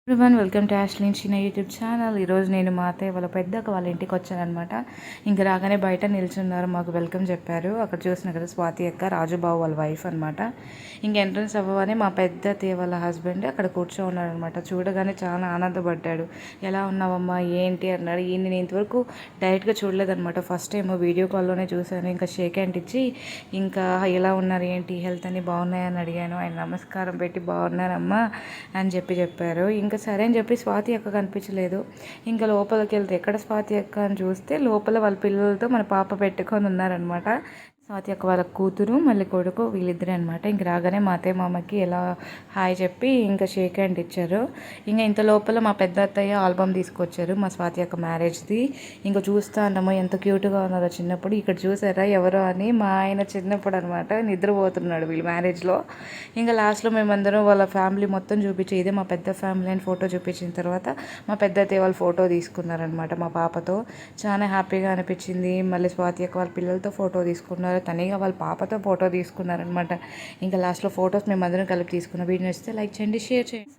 Everyone welcome to యాష్లిన్ చిన్న YouTube channel. ఈరోజు నేను మా అత్తయ్య వాళ్ళ పెద్దక్క వాళ్ళ ఇంటికి వచ్చానమాట. ఇంకా రాగానే బయట నిల్చున్నారు, మాకు వెల్కమ్ చెప్పారు. అక్కడ చూసిన కదా స్వాతి అక్క, రాజుబాబు వాళ్ళ వైఫ్ అనమాట. ఇంక ఎంట్రన్స్ అవ్వగానే మా పెద్ద అత్తయ్య వాళ్ళ హస్బెండ్ అక్కడ కూర్చోన్నారనమాట. చూడగానే చాలా ఆనందపడ్డాడు. ఎలా ఉన్నావమ్మా ఏంటి అన్నాడు. ఈయన నేను ఇంతవరకు డైరెక్ట్గా చూడలేదనమాట. ఫస్ట్ టైం వీడియో కాల్లోనే చూశాను. ఇంకా షేక్ హ్యాండ్ ఇచ్చి ఇంకా ఎలా ఉన్నారు ఏంటి హెల్త్ అని బాగున్నాయని అడిగాను. ఆయన నమస్కారం పెట్టి బాగున్నారమ్మా అని చెప్పారు. ఇంకా సరే అని చెప్పి స్వాతి అక్క కనిపించలేదు. ఇంకా లోపలికి వెళ్తే ఎక్కడ స్వాతి అక్క అని చూస్తే లోపల వాళ్ళ పిల్లలతో మన పాప పెట్టుకొని ఉన్నారనమాట. స్వాతి అక్క వాళ్ళ కూతురు మళ్ళీ కొడుకు వీళ్ళిద్దరే అనమాట. ఇంక రాగానే మా అత్తయ్య మామకి ఎలా హాయ్ చెప్పి ఇంకా షేక్ హ్యాండ్ ఇచ్చారు. ఇంకా ఇంత లోపల మా పెద్ద అత్తయ్య ఆల్బమ్ తీసుకొచ్చారు మా స్వాతి అక్క మ్యారేజ్ది. ఇంకా చూస్తా అన్నమో ఎంత క్యూట్గా ఉన్నారో చిన్నప్పుడు. ఇక్కడ చూసారా ఎవరో అని మా ఆయన చిన్నప్పుడు అనమాట, నిద్రపోతున్నాడు వీళ్ళు మ్యారేజ్లో. ఇంకా లాస్ట్లో మేమందరం వాళ్ళ ఫ్యామిలీ మొత్తం చూపించి ఇదే మా పెద్ద ఫ్యామిలీ అని ఫోటో చూపించిన తర్వాత మా పెద్ద అత్తయ్య వాళ్ళు ఫోటో తీసుకున్నారనమాట మా పాపతో. చాలా హ్యాపీగా అనిపించింది. మళ్ళీ స్వాతి అక్క వాళ్ళ పిల్లలతో ఫోటో తీసుకున్నారు, తనిగా వాళ్ళ పాపతో ఫోటో తీసుకున్నారనమాట. ఇంకా లాస్ట్లో ఫొటోస్ మేము అందరం కలిపి తీసుకున్నాం. వీడియో నచ్చితే లైక్ చేయండి, షేర్ చేయండి.